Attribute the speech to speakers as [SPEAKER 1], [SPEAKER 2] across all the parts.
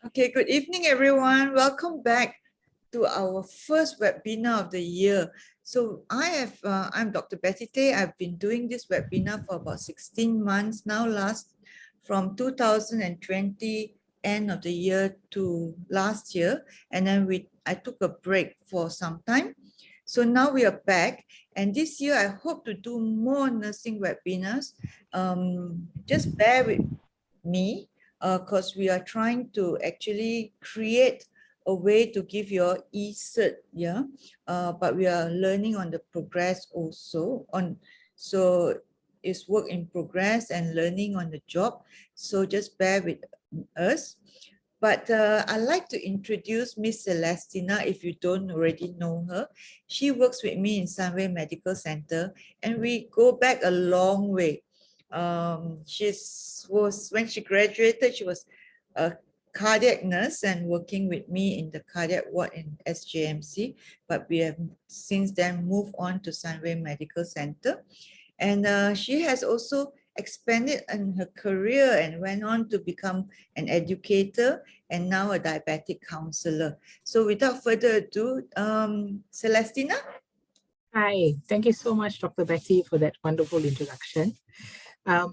[SPEAKER 1] Okay, good evening, everyone. Welcome back to our first webinar of the year. So I'm Dr. Betty Tay. I've been doing this webinar for about 16 months now, from 2020 end of the year to last year. And then I took a break for some time. So now we are back. And this year, I hope to do more nursing webinars. Just bear with me, because we are trying to actually create a way to give your e-cert, yeah. But we are learning on the progress also. So it's work in progress and learning on the job. So just bear with us. But I'd like to introduce Miss Celestina, if you don't already know her. She works with me in Sunway Medical Center, and we go back a long way. When she graduated, she was a cardiac nurse and working with me in the cardiac ward in SJMC, but we have since then moved on to Sunway Medical Center. And she has also expanded in her career and went on to become an educator and now a diabetic counselor. So without further ado, Celestina.
[SPEAKER 2] Hi, thank you so much, Dr. Betty, for that wonderful introduction.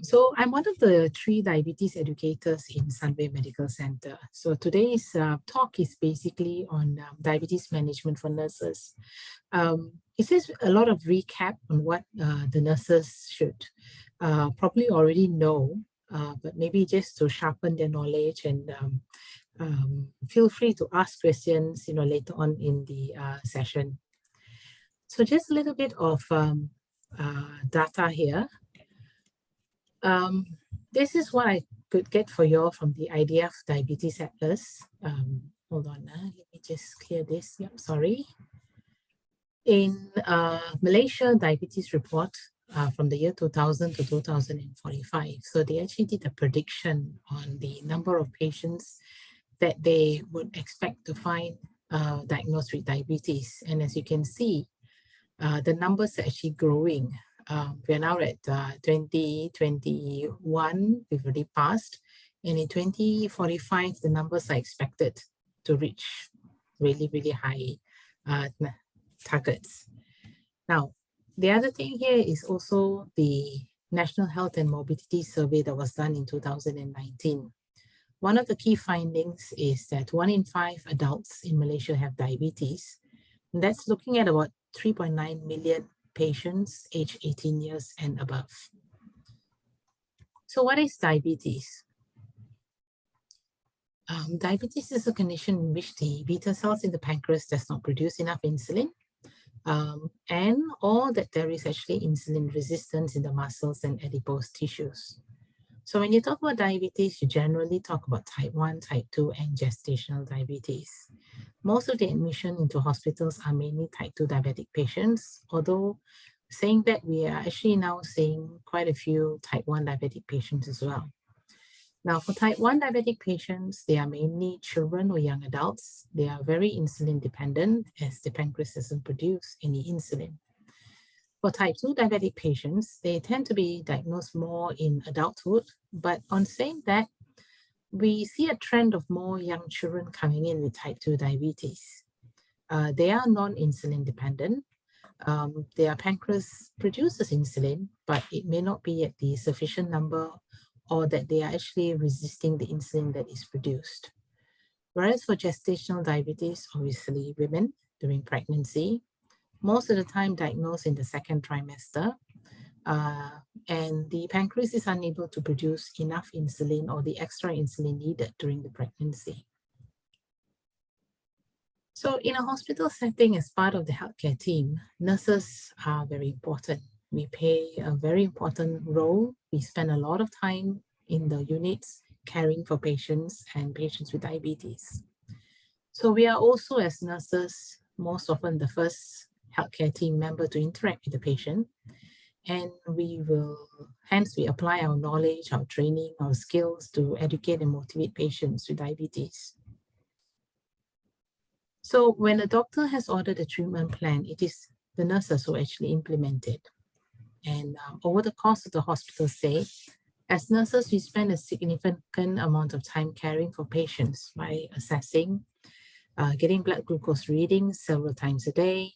[SPEAKER 2] So I'm one of the 3 diabetes educators in Sunway Medical Center. So today's talk is basically on diabetes management for nurses. It says a lot of recap on what the nurses should probably already know, but maybe just to sharpen their knowledge, and feel free to ask questions, later on in the session. So just a little bit of data here. This is what I could get for you all from the IDF Diabetes Atlas. Hold on, let me just clear this. Yep, sorry. In Malaysia Diabetes Report from the year 2000 to 2045. So they actually did a prediction on the number of patients that they would expect to find diagnosed with diabetes. And as you can see, the numbers are actually growing. We're now at 2021, we've already passed. And in 2045, the numbers are expected to reach really, really high targets. Now, the other thing here is also the National Health and Morbidity Survey that was done in 2019. One of the key findings is that 1 in 5 adults in Malaysia have diabetes. And that's looking at about 3.9 million patients aged 18 years and above. So what is diabetes? Diabetes is a condition in which the beta cells in the pancreas does not produce enough insulin, or that there is actually insulin resistance in the muscles and adipose tissues. So when you talk about diabetes, you generally talk about type 1, type 2, and gestational diabetes. Most of the admission into hospitals are mainly type 2 diabetic patients, although saying that, we are actually now seeing quite a few type 1 diabetic patients as well. Now, for type 1 diabetic patients, they are mainly children or young adults. They are very insulin dependent as the pancreas doesn't produce any insulin. For type 2 diabetic patients, they tend to be diagnosed more in adulthood, but on saying that, we see a trend of more young children coming in with type 2 diabetes. They are non-insulin dependent. Their pancreas produces insulin, but it may not be at the sufficient number, or that they are actually resisting the insulin that is produced. Whereas for gestational diabetes, obviously women during pregnancy, most of the time diagnosed in the 2nd trimester, and the pancreas is unable to produce enough insulin or the extra insulin needed during the pregnancy. So in a hospital setting, as part of the healthcare team, nurses are very important. We play a very important role. We spend a lot of time in the units caring for patients and patients with diabetes. So we are also, as nurses, most often the first healthcare team member to interact with the patient. And hence we apply our knowledge, our training, our skills to educate and motivate patients with diabetes. So when a doctor has ordered a treatment plan, it is the nurses who actually implement it. And over the course of the hospital stay, As nurses, we spend a significant amount of time caring for patients by assessing, getting blood glucose readings several times a day,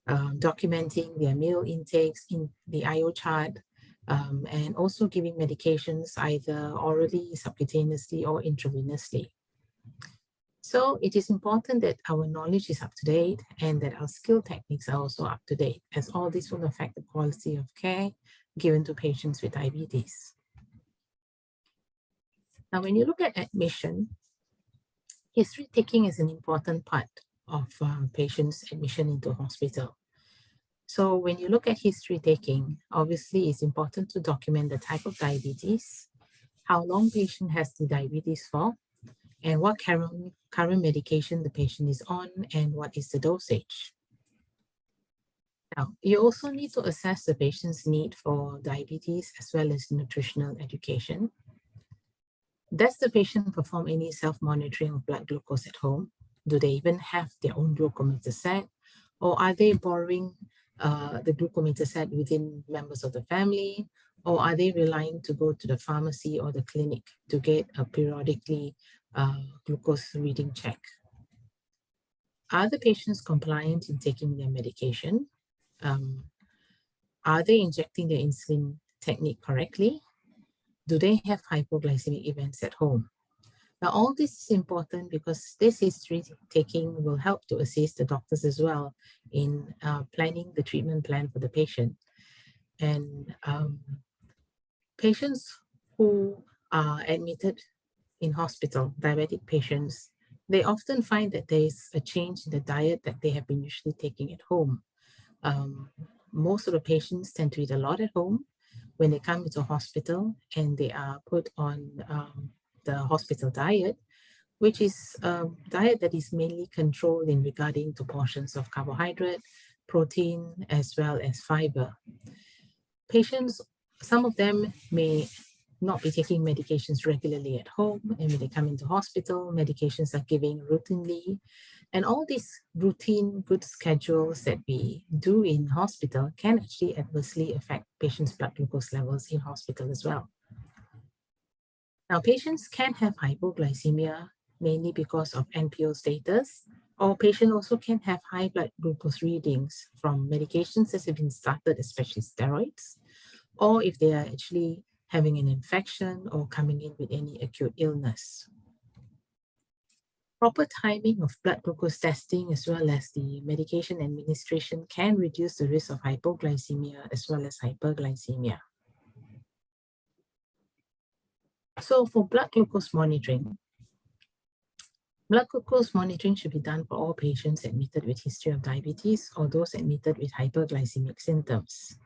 [SPEAKER 2] documenting their meal intakes in the IO chart, and also giving medications either orally, subcutaneously, or intravenously. So it is important that our knowledge is up to date and that our skill techniques are also up to date, as all this will affect the quality of care given to patients with diabetes. Now, when you look at admission, history taking is an important part of patients' admission into hospital. So when you look at history taking, obviously it's important to document the type of diabetes, how long patient has the diabetes for, and what current medication the patient is on, and what is the dosage. Now, you also need to assess the patient's need for diabetes as well as nutritional education. Does the patient perform any self-monitoring of blood glucose at home? Do they even have their own glucometer set? Or are they borrowing the glucometer set within members of the family? Or are they relying to go to the pharmacy or the clinic to get a periodically glucose reading check? Are the patients compliant in taking their medication? Are they injecting their insulin technique correctly? Do they have hypoglycemic events at home? Now, all this is important because this history taking will help to assist the doctors as well in planning the treatment plan for the patient. And patients who are admitted in hospital, diabetic patients, they often find that there is a change in the diet that they have been usually taking at home. Most of the patients tend to eat a lot at home when they come into hospital and they are put on the hospital diet, which is a diet that is mainly controlled in regarding to portions of carbohydrate, protein, as well as fiber. Patients, some of them may not be taking medications regularly at home, and when they come into hospital, medications are given routinely. And all these routine good schedules that we do in hospital can actually adversely affect patients' blood glucose levels in hospital as well. Now, patients can have hypoglycemia mainly because of NPO status, or patient also can have high blood glucose readings from medications that have been started, especially steroids, or if they are actually having an infection or coming in with any acute illness. Proper timing of blood glucose testing as well as the medication administration can reduce the risk of hypoglycemia as well as hyperglycemia. So for blood glucose monitoring should be done for all patients admitted with history of diabetes or those admitted with hyperglycemic symptoms.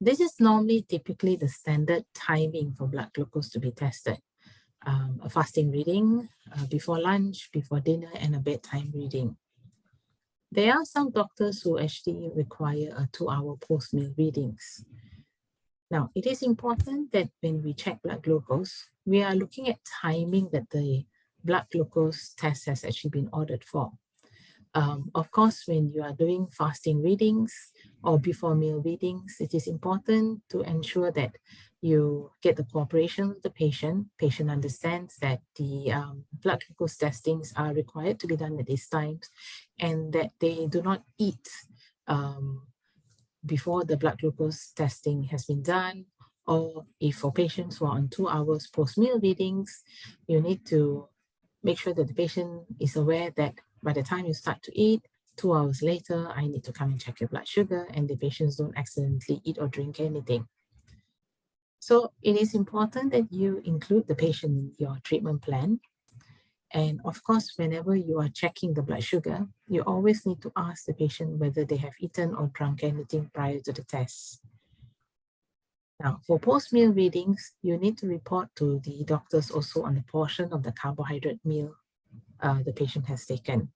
[SPEAKER 2] This is normally typically the standard timing for blood glucose to be tested. A fasting reading, before lunch, before dinner, and a bedtime reading. There are some doctors who actually require a 2-hour post-meal readings. Now, it is important that when we check blood glucose, we are looking at timing that the blood glucose test has actually been ordered for. Of course, when you are doing fasting readings or before meal readings, it is important to ensure that you get the cooperation of the patient. Patient understands that the blood glucose testings are required to be done at these times and that they do not eat before the blood glucose testing has been done. Or if for patients who are on 2 hours post-meal readings, you need to make sure that the patient is aware that by the time you start to eat, 2 hours later, I need to come and check your blood sugar, and the patients don't accidentally eat or drink anything. So it is important that you include the patient in your treatment plan. And of course, whenever you are checking the blood sugar, you always need to ask the patient whether they have eaten or drunk anything prior to the test. Now, for post-meal readings, you need to report to the doctors also on the portion of the carbohydrate meal the patient has taken.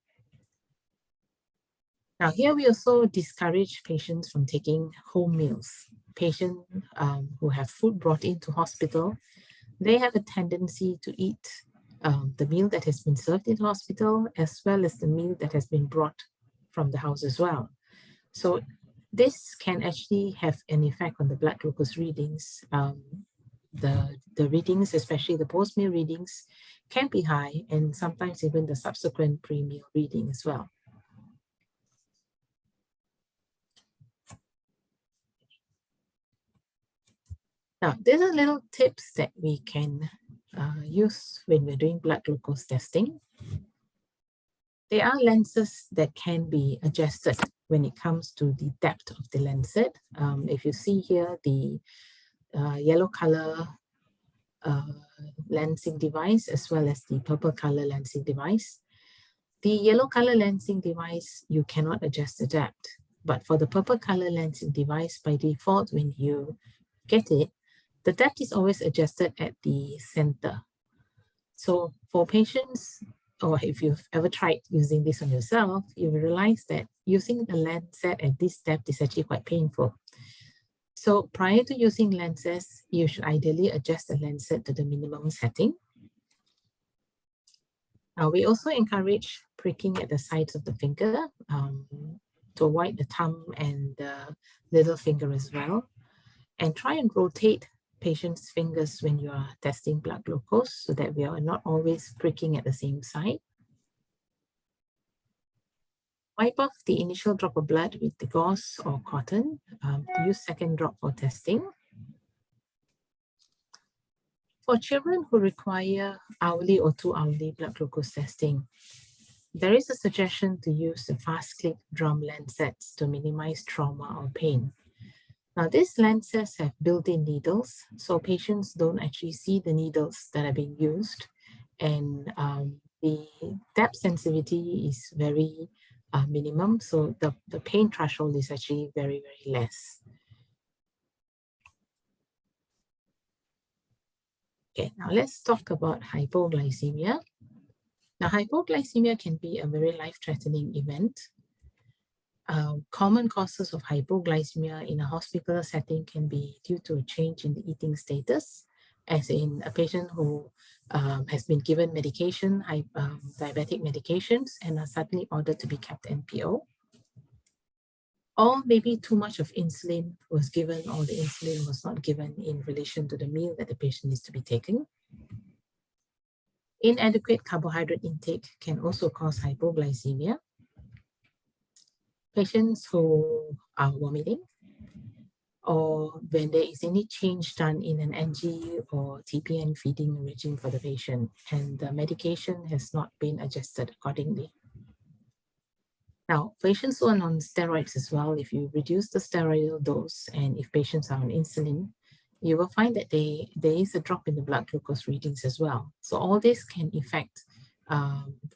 [SPEAKER 2] Now, here we also discourage patients from taking home meals. Patients who have food brought into hospital, they have a tendency to eat the meal that has been served in hospital as well as the meal that has been brought from the house as well. So this can actually have an effect on the blood glucose readings the readings, especially the post-meal readings, can be high, and sometimes even the subsequent pre-meal reading as well. Now, there's a little tips that we can use when we're doing blood glucose testing. There are lenses that can be adjusted when it comes to the depth of the lancet. If you see here, the yellow color lensing device, as well as the purple color lensing device. The yellow color lensing device, you cannot adjust the depth. But for the purple color lensing device, by default, when you get it, the depth is always adjusted at the center. So for patients, or if you've ever tried using this on yourself, you will realize that using the lancet at this depth is actually quite painful. So prior to using lenses, you should ideally adjust the lancet to the minimum setting. Now, we also encourage pricking at the sides of the finger to avoid the thumb and the little finger as well. And try and rotate patients' fingers when you are testing blood glucose so that we are not always pricking at the same side. Wipe off the initial drop of blood with the gauze or cotton. Use second drop for testing. For children who require hourly or 2-hourly blood glucose testing, there is a suggestion to use the fast click drum lancets to minimize trauma or pain. Now, these lancets have built-in needles, so patients don't actually see the needles that are being used, and the depth sensitivity is very minimum, so the pain threshold is actually very, very less. Okay, now let's talk about hypoglycemia. Now, hypoglycemia can be a very life-threatening event. Common causes of hypoglycemia in a hospital setting can be due to a change in the eating status, as in a patient who has been given medication, diabetic medications, and are suddenly ordered to be kept NPO. Or maybe too much of insulin was given, or the insulin was not given in relation to the meal that the patient needs to be taking. Inadequate carbohydrate intake can also cause hypoglycemia. Patients who are vomiting, or when there is any change done in an NG or TPN feeding regime for the patient, and the medication has not been adjusted accordingly. Now, patients who are on steroids as well, if you reduce the steroidal dose and if patients are on insulin, you will find that there is a drop in the blood glucose readings as well. So all this can affect,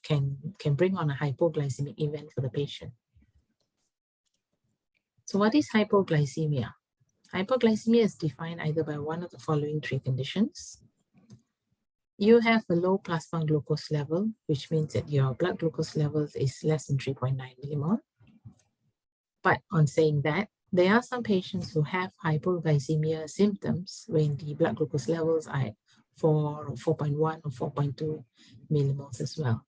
[SPEAKER 2] can bring on a hypoglycemic event for the patient. So what is hypoglycemia? Hypoglycemia is defined either by one of the following 3 conditions. You have a low plasma glucose level, which means that your blood glucose level is less than 3.9 millimole. But on saying that, there are some patients who have hypoglycemia symptoms when the blood glucose levels are at 4 or 4.1 or 4.2 millimoles as well.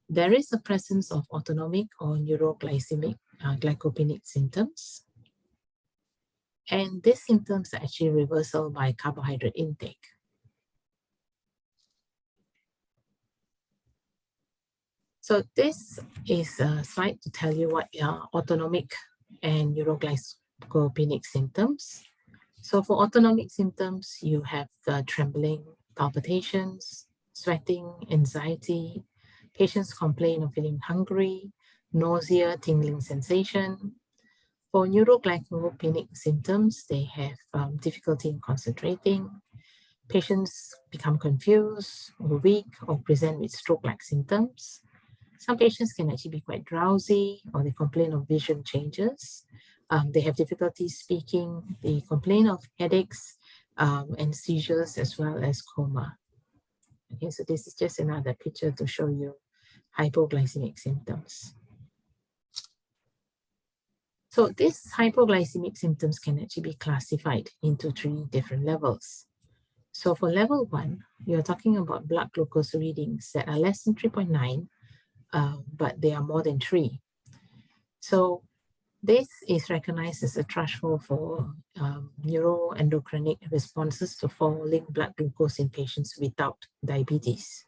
[SPEAKER 2] There is a presence of autonomic or neuroglycemic glycopenic symptoms. And these symptoms are actually reversal by carbohydrate intake. So this is a slide to tell you what are autonomic and neuroglycopenic symptoms. So for autonomic symptoms, you have the trembling, palpitations, sweating, anxiety. Patients complain of feeling hungry, nausea, tingling sensation. For neuroglycopenic symptoms, they have difficulty in concentrating. Patients become confused or weak or present with stroke-like symptoms. Some patients can actually be quite drowsy, or they complain of vision changes. They have difficulty speaking. They complain of headaches and seizures, as well as coma. Okay, so this is just another picture to show you hypoglycemic symptoms. So these hypoglycemic symptoms can actually be classified into 3 different levels. So for level 1, you're talking about blood glucose readings that are less than 3.9, but they are more than 3. So This is recognized as a threshold for neuroendocrinic responses to falling blood glucose in patients without diabetes.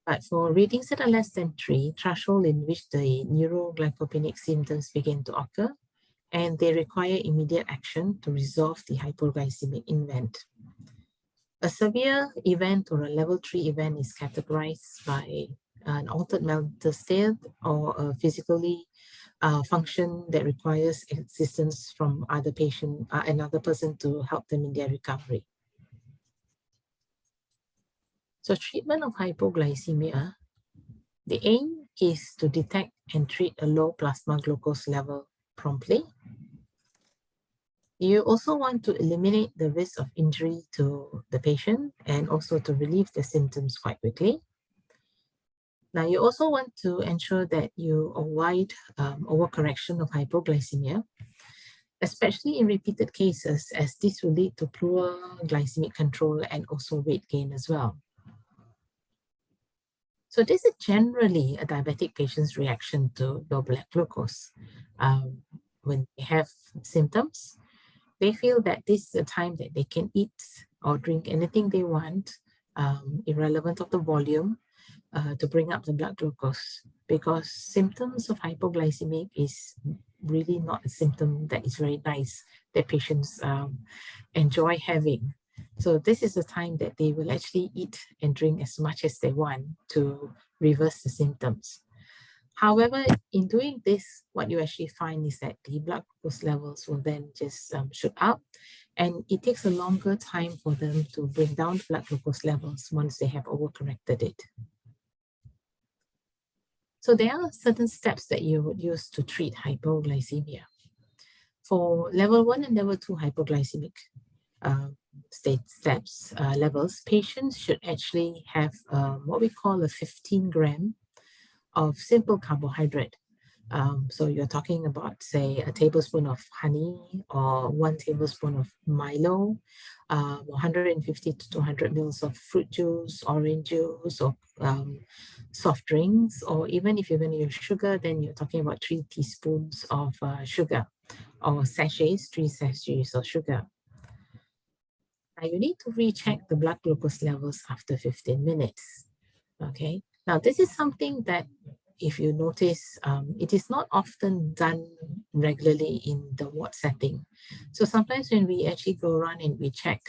[SPEAKER 2] But for readings that are less than 3, threshold in which the neuroglycopenic symptoms begin to occur, and they require immediate action to resolve the hypoglycemic event. A severe event or a level 3 event is categorized by an altered mental state or a physically function that requires assistance from another person to help them in their recovery. So treatment of hypoglycemia, the aim is to detect and treat a low plasma glucose level promptly. You also want to eliminate the risk of injury to the patient and also to relieve the symptoms quite quickly. Now, you also want to ensure that you avoid overcorrection of hypoglycemia, especially in repeated cases, as this will lead to poor glycemic control and also weight gain as well. So this is generally a diabetic patient's reaction to low blood glucose. When they have symptoms, they feel that this is a time that they can eat or drink anything they want, irrelevant of the volume, to bring up the blood glucose, because symptoms of hypoglycemic is really not a symptom that is very nice that patients enjoy having. So this is the time that they will actually eat and drink as much as they want to reverse the symptoms. However, in doing this, what you actually find is that the blood glucose levels will then just shoot up, and it takes a longer time for them to bring down the blood glucose levels once they have overcorrected it. So there are certain steps that you would use to treat hypoglycemia. For level 1 and level 2 hypoglycemic levels, patients should actually have what we call a 15-gram of simple carbohydrate. So you're talking about, say, a tablespoon of honey or 1 tablespoon of Milo, 150 to 200 mils of fruit juice, orange juice, or soft drinks, or even if you're going to use sugar, then you're talking about 3 teaspoons of sugar, or 3 sachets of sugar. Now you need to recheck the blood glucose levels after 15 minutes. Okay. Now this is something that, if you notice, it is not often done regularly in the ward setting. So sometimes when we actually go around and we check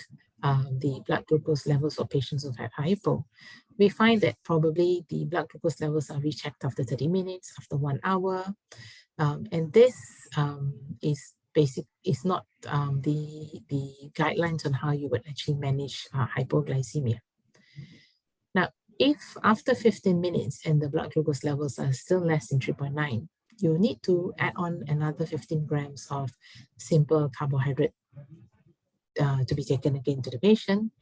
[SPEAKER 2] the blood glucose levels of patients who have hypo, we find that probably the blood glucose levels are rechecked after 30 minutes, after 1 hour. And this is not the guidelines on how you would actually manage hypoglycemia. Now, if after 15 minutes and the blood glucose levels are still less than 3.9, you need to add on another 15 grams of simple carbohydrate to be taken again to the patient.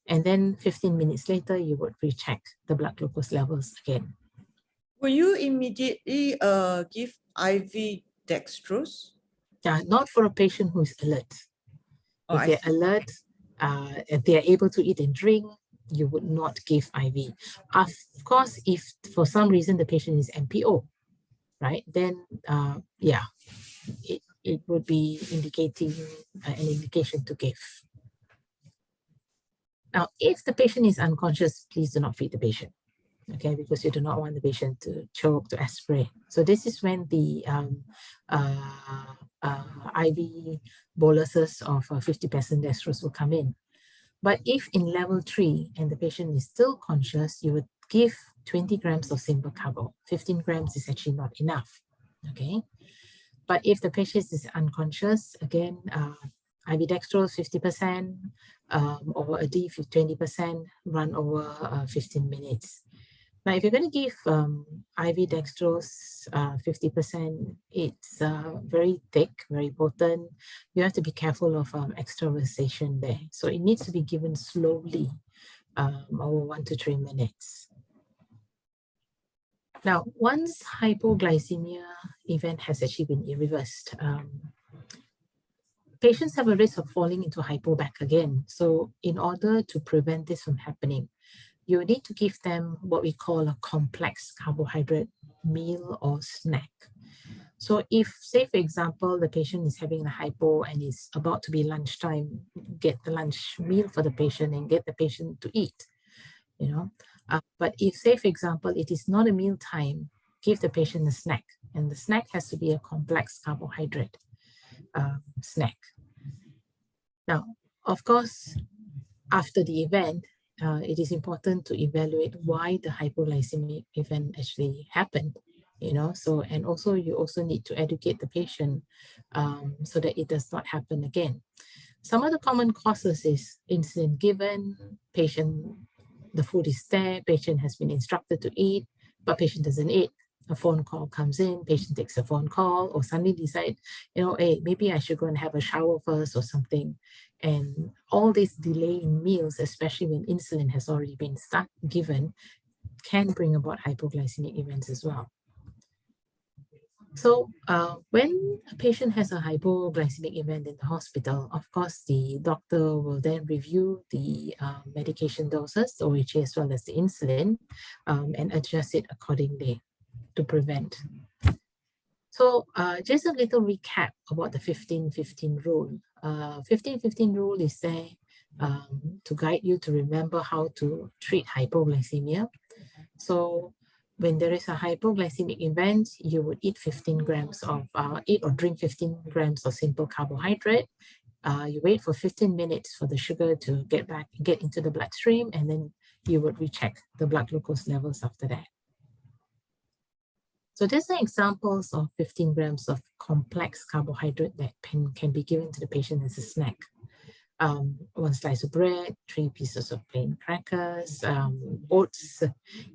[SPEAKER 2] And then 15 minutes later, you would recheck the blood glucose levels again.
[SPEAKER 1] Will you immediately give IV dextrose?
[SPEAKER 2] Not for a patient who is alert.
[SPEAKER 1] Oh,
[SPEAKER 2] if they're alert, if they're able to eat and drink, you would not give IV. Of course, if for some reason the patient is MPO, right, then yeah, it would be indicating an indication to give. Now, if the patient is unconscious, please do not feed the patient, okay, because you do not want the patient to choke, to aspirate. So this is when the IV boluses of 50% dextrose will come in. But if in level 3 and the patient is still conscious, you would give 20 grams of simple carbo. 15 grams is actually not enough, okay? But if the patient is unconscious, again, IV dextrose 50% or a D 20% run over 15 minutes. Now, if you're going to give IV dextrose 50%, it's very thick, very potent. You have to be careful of extravasation there. So it needs to be given slowly over 1 to 3 minutes. Now, once hypoglycemia event has actually been reversed, patients have a risk of falling into hypo back again. So in order to prevent this from happening, you need to give them what we call a complex carbohydrate meal or snack. So if, say, for example, the patient is having a hypo and it's about to be lunchtime, get the lunch meal for the patient and get the patient to eat, you know. But if, say, for example, it is not a meal time, give the patient a snack. And the snack has to be a complex carbohydrate snack. Now, of course, after the event, it is important to evaluate why the hypoglycemic event actually happened, you know. So, and also you also need to educate the patient so that it does not happen again. Some of the common causes is insulin given, patient, the food is there, patient has been instructed to eat, but patient doesn't eat. A phone call comes in, patient takes a phone call, or suddenly decide, you know, hey, maybe I should go and have a shower first or something. And all this delay in meals, especially when insulin has already been given, can bring about hypoglycemic events as well. So when a patient has a hypoglycemic event in the hospital, of course, the doctor will then review the medication doses, OHA as well as the insulin, and adjust it accordingly to prevent. So just a little recap about the 15-15 rule. 15-15 rule is there to guide you to remember how to treat hypoglycemia. So when there is a hypoglycemic event, you would eat 15 grams of, eat or drink 15 grams of simple carbohydrate. You wait for 15 minutes for the sugar to get into the bloodstream, and then you would recheck the blood glucose levels after that. So these are examples of 15 grams of complex carbohydrate that can be given to the patient as a snack. 1 slice of bread, 3 pieces of plain crackers, oats,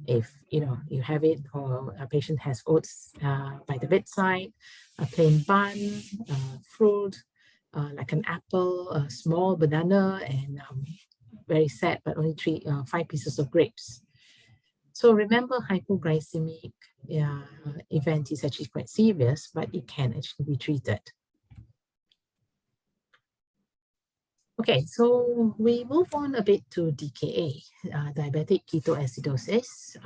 [SPEAKER 2] if you know you have it, or a patient has oats by the bedside, a plain bun, fruit, like an apple, a small banana, and very sad, but only 5 pieces of grapes. So remember, hypoglycemic event is actually quite serious, but it can actually be treated. Okay, so we move on a bit to DKA, diabetic ketoacidosis.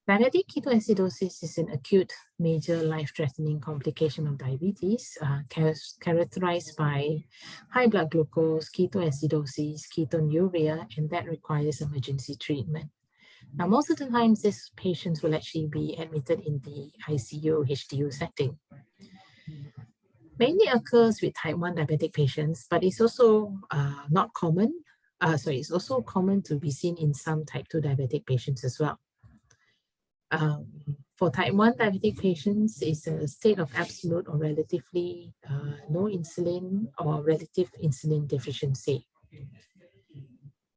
[SPEAKER 2] Diabetic ketoacidosis is an acute, major life-threatening complication of diabetes characterized by high blood glucose, ketoacidosis, ketonuria, and that requires emergency treatment. Now, most of the times, these patients will actually be admitted in the ICU, HDU setting. Mainly occurs with type 1 diabetic patients, but it's also not common. It's also common to be seen in some type 2 diabetic patients as well. For type 1 diabetic patients, it's a state of absolute or relatively no insulin or relative insulin deficiency.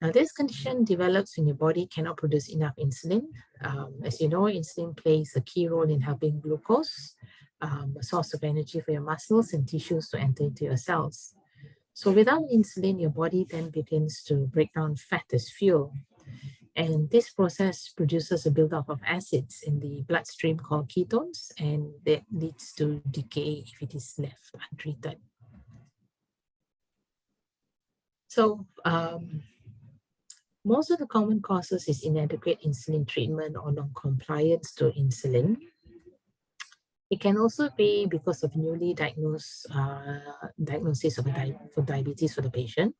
[SPEAKER 2] Now, this condition develops when your body cannot produce enough insulin. As you know, insulin plays a key role in helping glucose, a source of energy for your muscles and tissues to enter into your cells. So without insulin, your body then begins to break down fat as fuel. And this process produces a buildup of acids in the bloodstream called ketones, and that leads to decay if it is left untreated. So most of the common causes is inadequate insulin treatment or non-compliance to insulin. It can also be because of newly diagnosed diagnosis of for diabetes for the patient.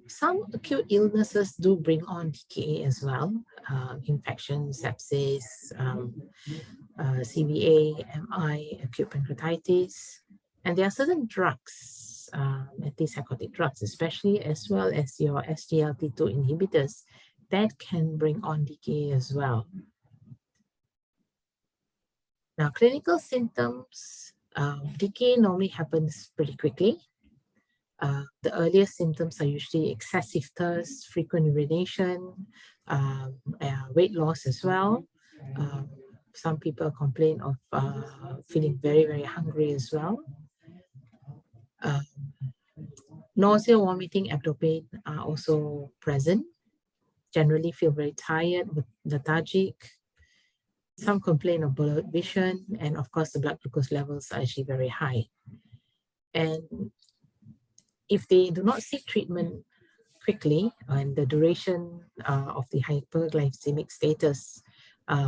[SPEAKER 2] Some acute illnesses do bring on DKA as well, infection, sepsis, CVA, MI, acute pancreatitis, and there are certain drugs, antipsychotic drugs especially, as well as your SGLT2 inhibitors that can bring on DKA as well. Now, clinical symptoms, decay normally happens pretty quickly. The earliest symptoms are usually excessive thirst, frequent urination, weight loss as well. Some people complain of feeling very, very hungry as well. Nausea, vomiting, abdomen are also present. Generally feel very tired, lethargic. Some complain of blurred vision, and of course, the blood glucose levels are actually very high. And if they do not seek treatment quickly, and the duration of the hyperglycemic status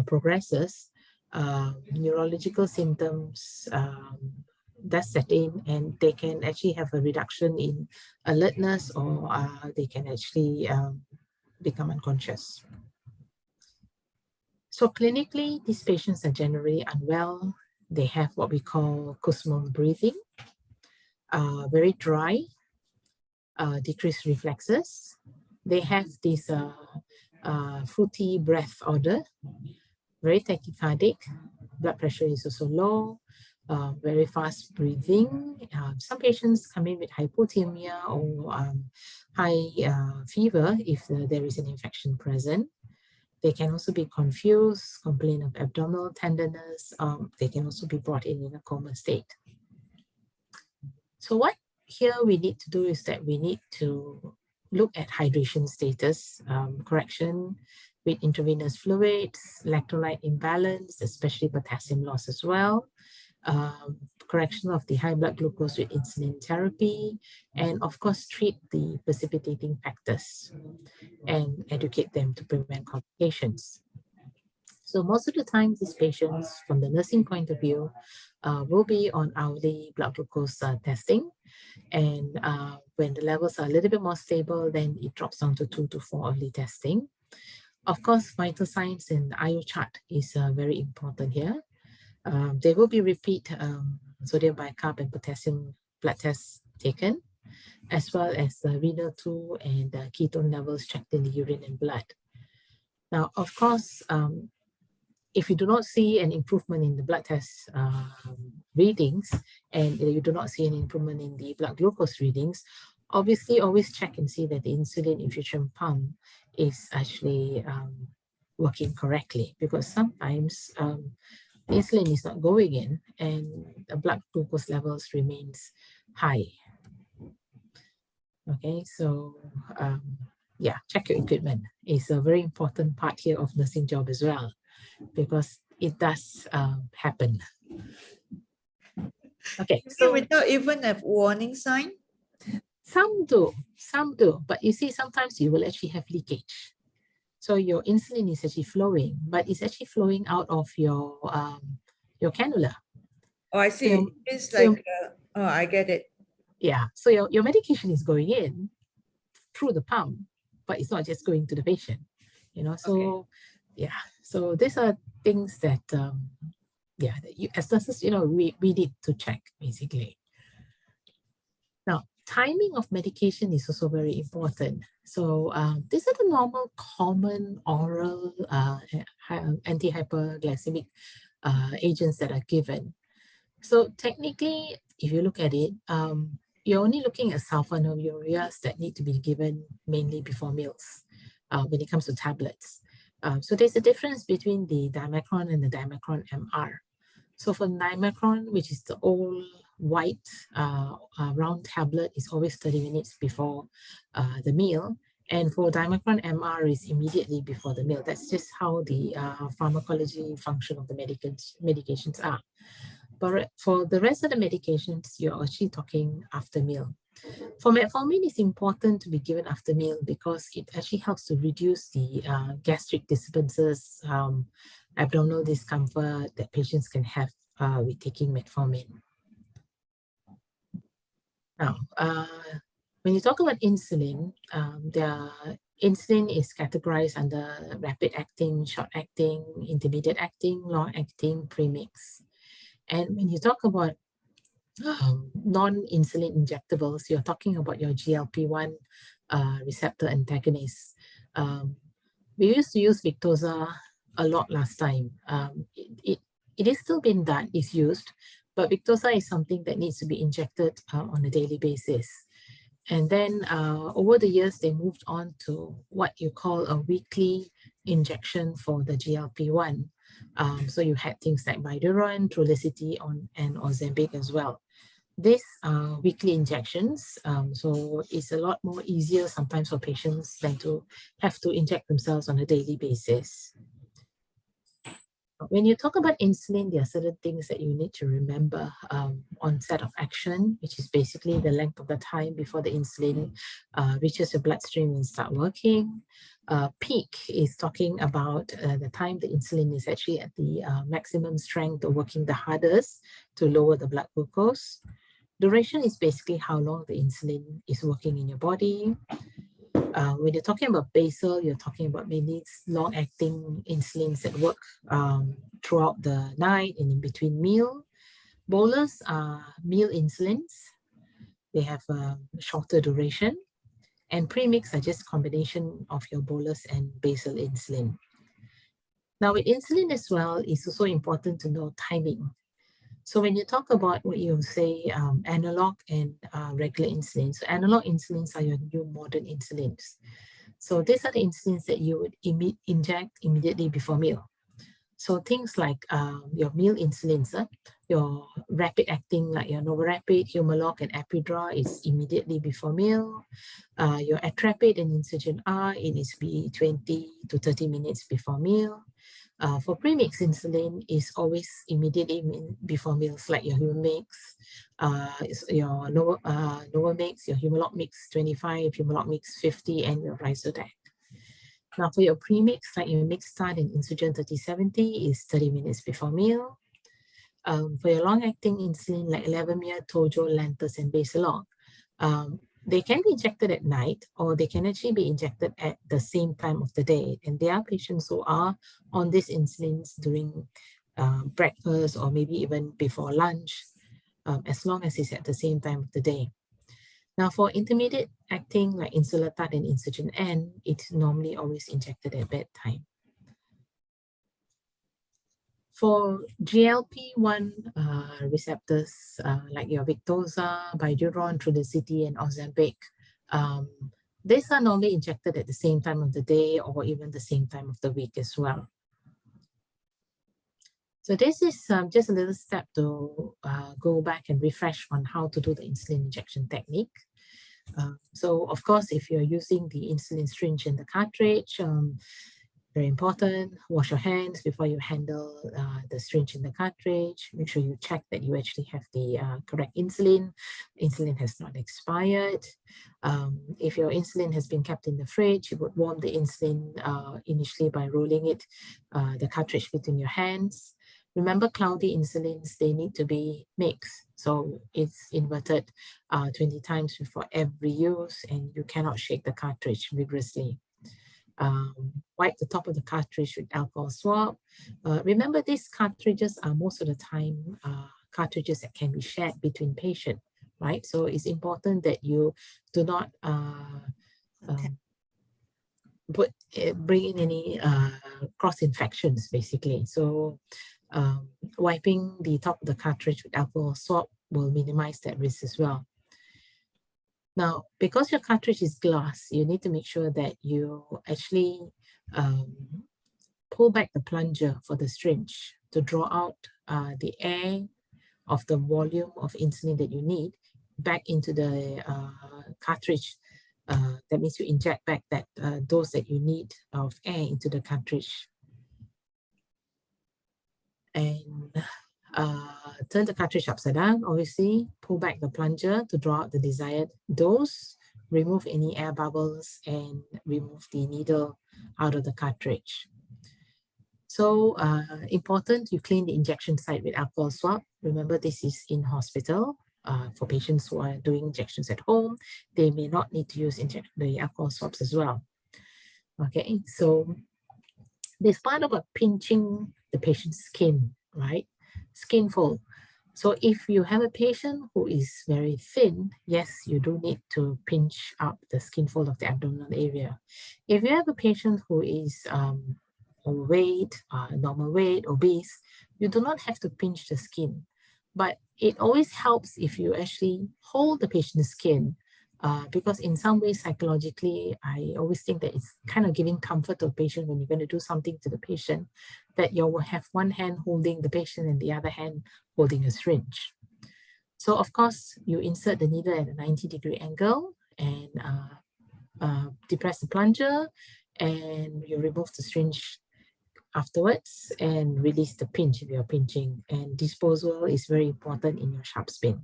[SPEAKER 2] progresses, neurological symptoms does set in, and they can actually have a reduction in alertness, or they can actually become unconscious. So clinically, these patients are generally unwell. They have what we call Kussmaul breathing, very dry, decreased reflexes. They have this fruity breath odor, very tachycardic, blood pressure is also low, very fast breathing. Some patients come in with hypothermia or high fever if there is an infection present. They can also be confused, complain of abdominal tenderness. They can also be brought in a coma state. So what here we need to do is that we need to look at hydration status, correction with intravenous fluids, electrolyte imbalance, especially potassium loss as well, correction of the high blood glucose with insulin therapy, and of course treat the precipitating factors and educate them to prevent complications. So most of the time, these patients, from the nursing point of view, will be on hourly blood glucose testing. And when the levels are a little bit more stable, then it drops down to 2 to 4 hourly testing. Of course, vital signs and IO chart is very important here. There will be repeat sodium bicarb and potassium blood tests taken, as well as the renal 2 and ketone levels checked in the urine and blood. Now, of course, if you do not see an improvement in the blood test readings, and you do not see an improvement in the blood glucose readings, obviously always check and see that the insulin infusion pump is actually working correctly, because sometimes insulin is not going in and the blood glucose levels remains high. Okay, so yeah, check your equipment. It's a very important part here of nursing job as well, because it does happen. Okay,
[SPEAKER 1] so without even a warning sign?
[SPEAKER 2] Some do, but you see, sometimes you will actually have leakage. So your insulin is actually flowing, but it's actually flowing out of your cannula.
[SPEAKER 1] Oh, I see. So, it's like, oh, I get it.
[SPEAKER 2] Yeah, so your medication is going in through the pump, but it's not just going to the patient, you know. So okay. Yeah, so these are things that yeah, as nurses, you know, we need to check basically. Now, timing of medication is also very important. So these are the normal common oral anti-hyperglycemic agents that are given. So technically, if you look at it, you're only looking at sulfonylureas that need to be given mainly before meals when it comes to tablets. So there's a difference between the dimacron and the dimacron MR. So for dimacron, which is the old white round tablet, is always 30 minutes before the meal. And for dimacron MR is immediately before the meal. That's just how the pharmacology function of the medications are. But for the rest of the medications, you're actually talking after meal. For metformin, it's important to be given after meal because it actually helps to reduce the gastric disturbances, abdominal discomfort that patients can have with taking metformin. Now, when you talk about insulin, the insulin is categorized under rapid acting, short acting, intermediate acting, long acting, premix. And when you talk about non-insulin injectables, you're talking about your GLP-1 receptor antagonists. We used to use Victoza a lot last time. It is still being done, it's used, but Victoza is something that needs to be injected on a daily basis. And then over the years, they moved on to what you call a weekly injection for the GLP-1. So you had things like Bydureon, Trulicity, and Ozempic as well. These are weekly injections, so it's a lot more easier sometimes for patients than to have to inject themselves on a daily basis. When you talk about insulin, there are certain things that you need to remember. Onset of action, which is basically the length of the time before the insulin reaches your bloodstream and start working. Peak is talking about the time the insulin is actually at the maximum strength or working the hardest to lower the blood glucose. Duration is basically how long the insulin is working in your body. When you're talking about basal, you're talking about mainly long-acting insulins that work throughout the night and in between meal. Bolus are meal insulins. They have a shorter duration. And premix are just combination of your bolus and basal insulin. Now with insulin as well, it's also important to know timing. So when you talk about what you say, analog and regular insulin, so analog insulins are your new modern insulins. So these are the insulins that you would inject immediately before meal. So things like your meal insulins, your rapid acting like your Novorapid, Humalog, and Epidra is immediately before meal. Your Atrapid and Insugen R, it is 20 to 30 minutes before meal. For premix insulin is always immediately before meals, like your Humamix, your Novamix, your Humalog Mix 25, Humalog Mix 50, and your Ryzodac. Now for your premix, like your Mixtard and Insugen 3070 is 30 minutes before meal. For your long-acting insulin like Levemir, Tojo, Lantus, and Basalog, they can be injected at night or they can actually be injected at the same time of the day. And there are patients who are on these insulins during breakfast or maybe even before lunch, as long as it's at the same time of the day. Now for intermediate acting like Insulatard and Insugen N, it's normally always injected at bedtime. For GLP-1 receptors like your Victoza, Bydureon, Trulicity, and Ozempic, these are normally injected at the same time of the day or even the same time of the week as well. So this is just a little step to go back and refresh on how to do the insulin injection technique. So of course, if you're using the insulin syringe in the cartridge, very important, wash your hands before you handle the syringe in the cartridge. Make sure you check that you actually have the correct insulin. Insulin has not expired. If your insulin has been kept in the fridge, you would warm the insulin initially by rolling it, the cartridge between your hands. Remember, cloudy insulins, they need to be mixed. So it's inverted 20 times before every use, and you cannot shake the cartridge vigorously. Wipe the top of the cartridge with alcohol swab. Remember, these cartridges are most of the time cartridges that can be shared between patients, right? So it's important that you do not bring in any cross infections, basically. So wiping the top of the cartridge with alcohol swab will minimize that risk as well. Now, because your cartridge is glass, you need to make sure that you actually pull back the plunger for the syringe to draw out the air of the volume of insulin that you need back into the cartridge. That means you inject back that dose that you need of air into the cartridge. And turn the cartridge upside down, obviously, pull back the plunger to draw out the desired dose, remove any air bubbles, and remove the needle out of the cartridge. So important, you clean the injection site with alcohol swab. Remember, this is in hospital. For patients who are doing injections at home, they may not need to use the alcohol swabs as well. Okay, so this part about pinching the patient's skin, right? Skin fold. So if you have a patient who is very thin, yes, you do need to pinch up the skin fold of the abdominal area. If you have a patient who is overweight, normal weight, obese, you do not have to pinch the skin. But it always helps if you actually hold the patient's skin, because in some ways, psychologically, I always think that it's kind of giving comfort to a patient when you're going to do something to the patient, that you will have one hand holding the patient and the other hand holding a syringe. So of course, you insert the needle at a 90-degree angle and depress the plunger, and you remove the syringe afterwards and release the pinch if you're pinching. And disposal is very important in your sharp spin.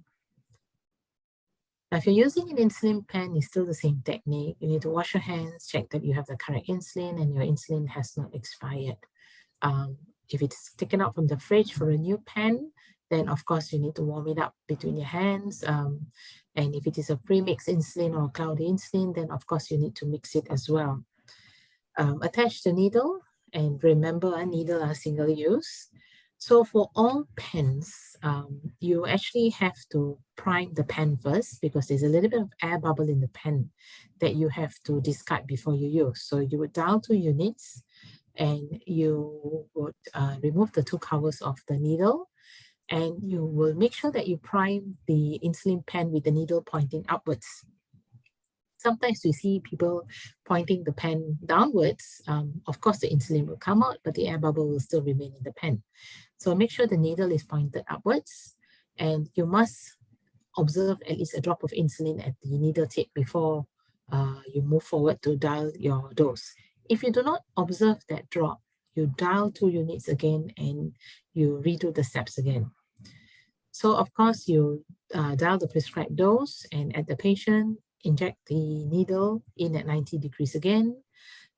[SPEAKER 2] Now, if you're using an insulin pen, it's still the same technique. You need to wash your hands, check that you have the correct insulin and your insulin has not expired. If it's taken out from the fridge for a new pen, then of course you need to warm it up between your hands. And if it is a pre-mixed insulin or cloudy insulin, then of course you need to mix it as well. Attach the needle, and remember a needle are single use. So for all pens, you actually have to prime the pen first because there's a little bit of air bubble in the pen that you have to discard before you use. So you would dial 2 units and you would remove the 2 covers of the needle, and you will make sure that you prime the insulin pen with the needle pointing upwards. Sometimes we see people pointing the pen downwards. Of course, the insulin will come out, but the air bubble will still remain in the pen. So make sure the needle is pointed upwards, and you must observe at least a drop of insulin at the needle tip before you move forward to dial your dose. If you do not observe that drop, you dial 2 units again and you redo the steps again. So of course, you dial the prescribed dose and at the patient, inject the needle in at 90 degrees again.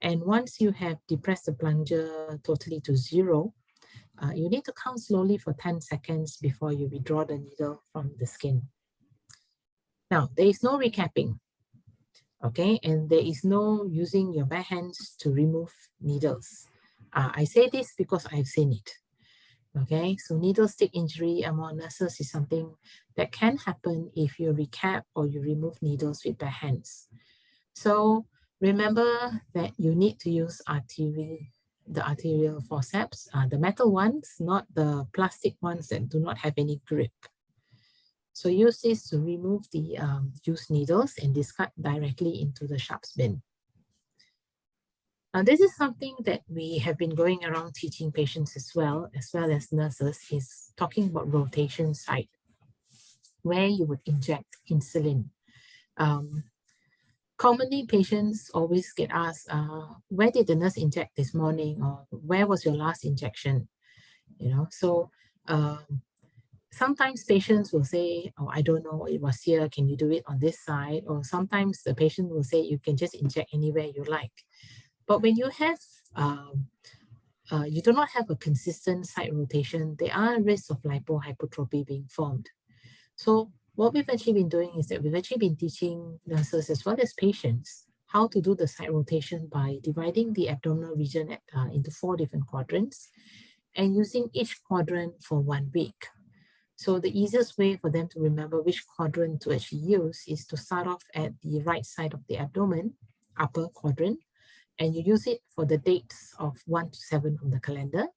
[SPEAKER 2] And once you have depressed the plunger totally to 0, you need to count slowly for 10 seconds before you withdraw the needle from the skin. Now, there is no recapping, okay? And there is no using your bare hands to remove needles. I say this because I've seen it. Okay, so needle stick injury among nurses is something that can happen if you recap or you remove needles with bare hands. So remember that you need to use the arterial forceps, the metal ones, not the plastic ones that do not have any grip. So use this to remove the used needles and discard directly into the sharps bin. This is something that we have been going around teaching patients as well as nurses, is talking about rotation site, where you would inject insulin. Commonly, patients always get asked, where did the nurse inject this morning, or where was your last injection? So sometimes patients will say, oh, I don't know, it was here, can you do it on this side? Or sometimes the patient will say, you can just inject anywhere you like. But when you have, you do not have a consistent site rotation, there are risks of lipohypertrophy being formed. So what we've actually been doing is that we've actually been teaching nurses as well as patients how to do the site rotation by dividing the abdominal region into 4 different quadrants and using each quadrant for 1 week. So the easiest way for them to remember which quadrant to actually use is to start off at the right side of the abdomen, upper quadrant, and you use it for the dates of 1 to 7 on the calendar.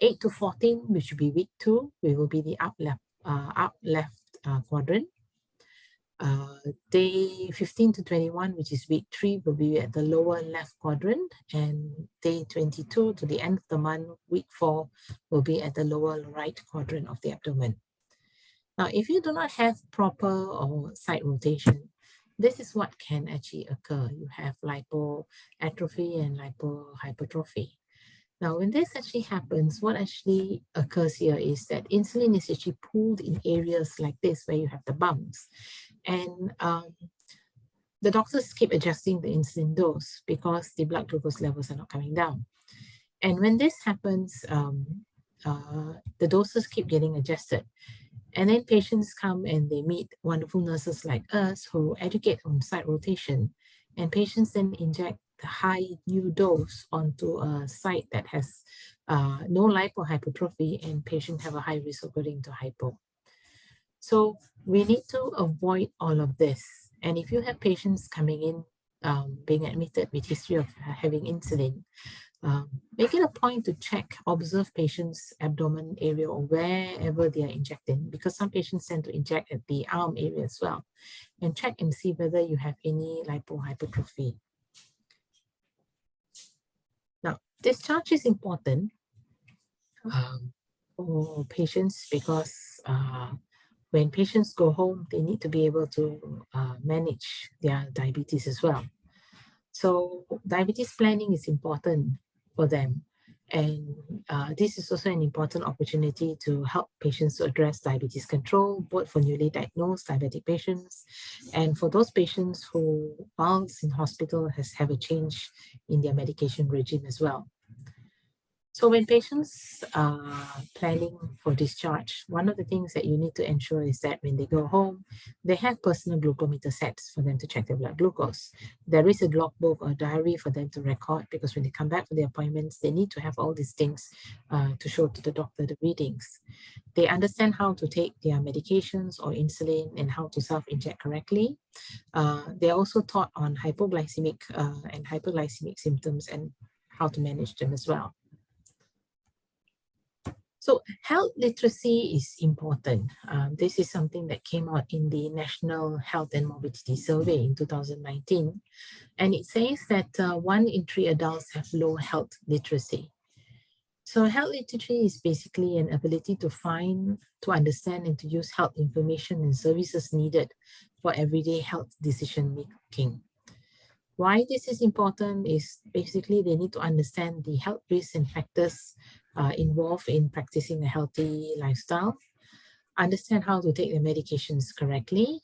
[SPEAKER 2] 8 to 14, which will be week 2, will be the up left quadrant. Day 15 to 21, which is week 3, will be at the lower left quadrant, and day 22 to the end of the month, week 4, will be at the lower right quadrant of the abdomen. Now, if you do not have proper or site rotation, this is what can actually occur. You have lipoatrophy and lipohypertrophy. Now, when this actually happens, what actually occurs here is that insulin is actually pulled in areas like this where you have the bumps. And the doctors keep adjusting the insulin dose because the blood glucose levels are not coming down. And when this happens, the doses keep getting adjusted. And then patients come and they meet wonderful nurses like us who educate on site rotation. And patients then inject the high new dose onto a site that has no lipohypertrophy, and patients have a high risk of going to hypo. So we need to avoid all of this. And if you have patients coming in, being admitted with history of having insulin, make it a point to check, observe patients' abdomen area or wherever they are injecting, because some patients tend to inject at the arm area as well, and check and see whether you have any lipohypertrophy. Now, discharge is important for patients because when patients go home, they need to be able to manage their diabetes as well. So diabetes planning is important for them. And this is also an important opportunity to help patients to address diabetes control, both for newly diagnosed diabetic patients and for those patients who, whilst in hospital, have a change in their medication regime as well. So when patients are planning for discharge, one of the things that you need to ensure is that when they go home, they have personal glucometer sets for them to check their blood glucose. There is a logbook or diary for them to record, because when they come back for their appointments, they need to have all these things to show to the doctor the readings. They understand how to take their medications or insulin and how to self-inject correctly. They're also taught on hypoglycemic and hyperglycemic symptoms and how to manage them as well. So health literacy is important. This is something that came out in the National Health and Morbidity Survey in 2019. And it says that 1 in 3 adults have low health literacy. So health literacy is basically an ability to find, to understand, and to use health information and services needed for everyday health decision making. Why this is important is basically they need to understand the health risks and factors involved in practicing a healthy lifestyle, understand how to take their medications correctly,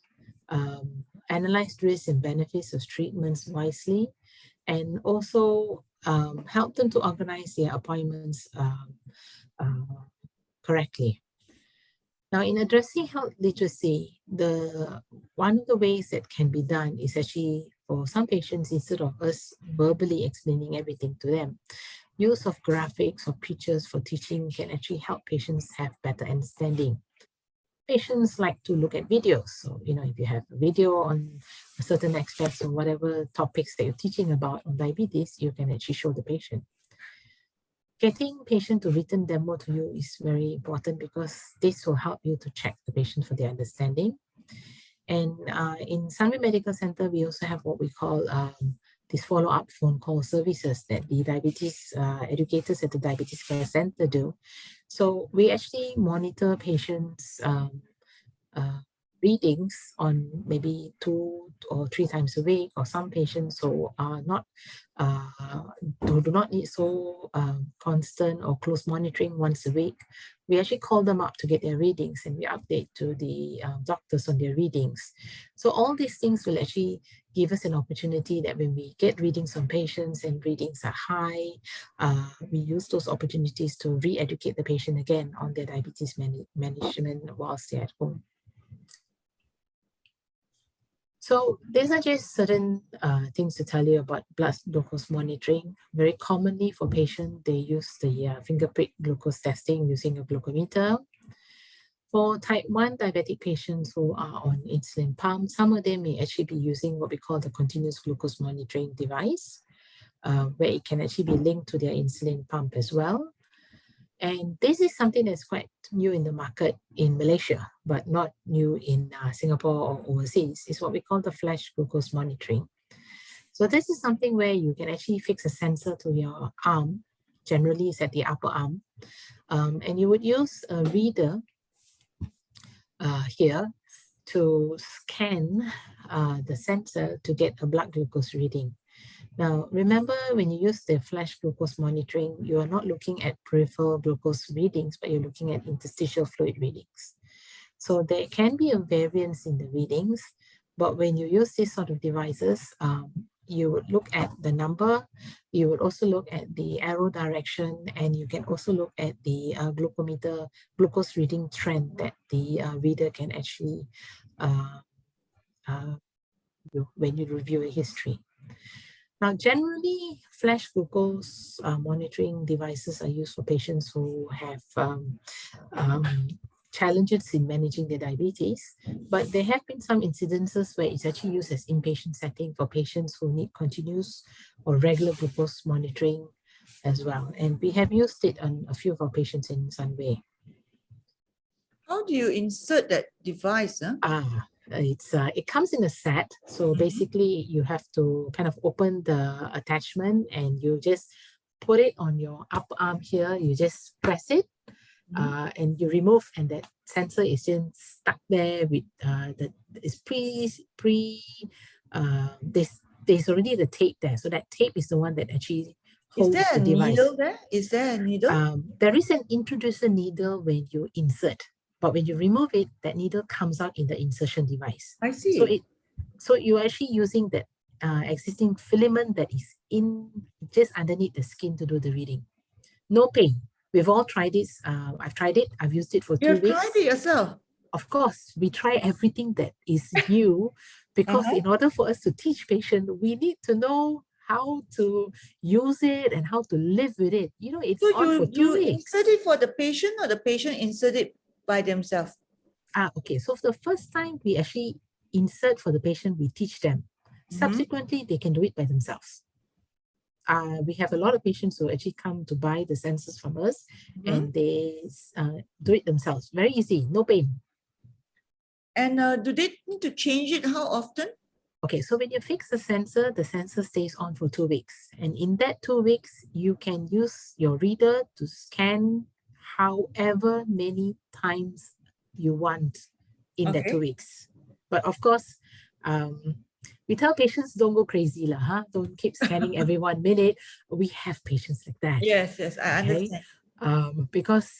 [SPEAKER 2] analyze risks and benefits of treatments wisely, and also help them to organize their appointments correctly. Now, in addressing health literacy, one of the ways that can be done is actually for some patients, instead of us verbally explaining everything to them, use of graphics or pictures for teaching can actually help patients have better understanding. Patients like to look at videos. So, if you have a video on certain aspects or whatever topics that you're teaching about on diabetes, you can actually show the patient. Getting patient to written demo to you is very important, because this will help you to check the patient for their understanding. And in Sunway Medical Center, we also have what we call these follow-up phone call services that the diabetes educators at the Diabetes Care Center do. So we actually monitor patients' readings on maybe 2 or 3 times a week, or some patients who are not do not need so constant or close monitoring once a week. We actually call them up to get their readings, and we update to the doctors on their readings. So all these things will actually give us an opportunity that when we get readings on patients and readings are high, we use those opportunities to re-educate the patient again on their diabetes management whilst they're at home. So these are just certain things to tell you about blood glucose monitoring. Very commonly for patients, they use the finger prick glucose testing using a glucometer. For type 1 diabetic patients who are on insulin pump, some of them may actually be using what we call the continuous glucose monitoring device, where it can actually be linked to their insulin pump as well. And this is something that's quite new in the market in Malaysia, but not new in Singapore or overseas. It's what we call the flash glucose monitoring. So this is something where you can actually fix a sensor to your arm. Generally, it's at the upper arm. And you would use a reader here to scan the sensor to get a blood glucose reading. Now, remember, when you use the flash glucose monitoring, you are not looking at peripheral glucose readings, but you're looking at interstitial fluid readings. So there can be a variance in the readings, but when you use these sort of devices, you would look at the number, you would also look at the arrow direction, and you can also look at the glucose reading trend that the reader can actually, when you review a history. Now, generally, flash glucose monitoring devices are used for patients who have challenges in managing their diabetes, but there have been some incidences where it's actually used as inpatient setting for patients who need continuous or regular glucose monitoring as well. And we have used it on a few of our patients in Sunway.
[SPEAKER 1] How do you insert that device?
[SPEAKER 2] It comes in a set. So basically you have to kind of open the attachment and you just put it on your upper arm here. You just press it and you remove, and that sensor is then stuck there with there's already the tape there. So that tape is the one that actually
[SPEAKER 1] Is
[SPEAKER 2] holds
[SPEAKER 1] there a
[SPEAKER 2] the device.
[SPEAKER 1] needle there? Is there a needle?
[SPEAKER 2] There is an introducer needle when you insert, but when you remove it, that needle comes out in the insertion device.
[SPEAKER 1] I see.
[SPEAKER 2] So you're actually using that existing filament that is in just underneath the skin to do the reading. No pain. We've all tried this. I've tried it. I've used it for 2
[SPEAKER 1] You've
[SPEAKER 2] weeks.
[SPEAKER 1] tried it yourself?
[SPEAKER 2] Of course, we try everything that is new because in order for us to teach patients, we need to know how to use it and how to live with it. You know, it's
[SPEAKER 1] So
[SPEAKER 2] on for 2 weeks.
[SPEAKER 1] insert it for the patient, or the patient insert it by themselves?
[SPEAKER 2] Okay. So for the first time, we actually insert for the patient, we teach them. Subsequently, they can do it by themselves. We have a lot of patients who actually come to buy the sensors from us and they do it themselves. Very easy, no pain.
[SPEAKER 1] And do they need to change it? How often?
[SPEAKER 2] Okay, so when you fix the sensor stays on for 2 weeks. And in that 2 weeks, you can use your reader to scan however many times you want in that 2 weeks. But of course, we tell patients don't go crazy, huh? Don't keep scanning every 1 minute. We have patients like that.
[SPEAKER 1] Yes, I understand.
[SPEAKER 2] Because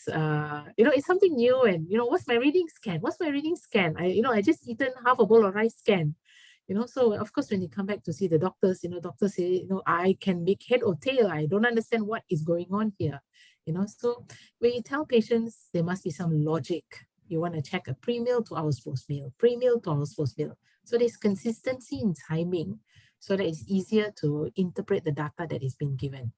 [SPEAKER 2] you know, it's something new, and you know, what's my reading scan? What's my reading scan? I just eaten half a bowl of rice scan. You know, so of course, when you come back to see the doctors, you know, doctors say, you know, I can make head or tail. I don't understand what is going on here. You know, so when you tell patients, there must be some logic. You want to check a pre-meal, 2 hours post-meal, pre-meal, 2 hours post-meal. So there's consistency in timing so that it's easier to interpret the data that is being given.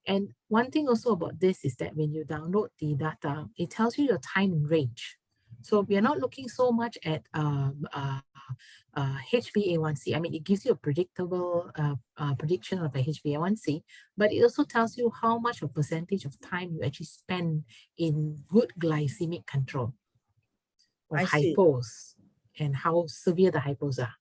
[SPEAKER 2] And one thing also about this is that when you download the data, it tells you your time in range. So we are not looking so much at HbA1c. I mean, it gives you a predictable prediction of a HbA1c, but it also tells you how much of percentage of time you actually spend in good glycemic control or hypos, and how severe the hypos are.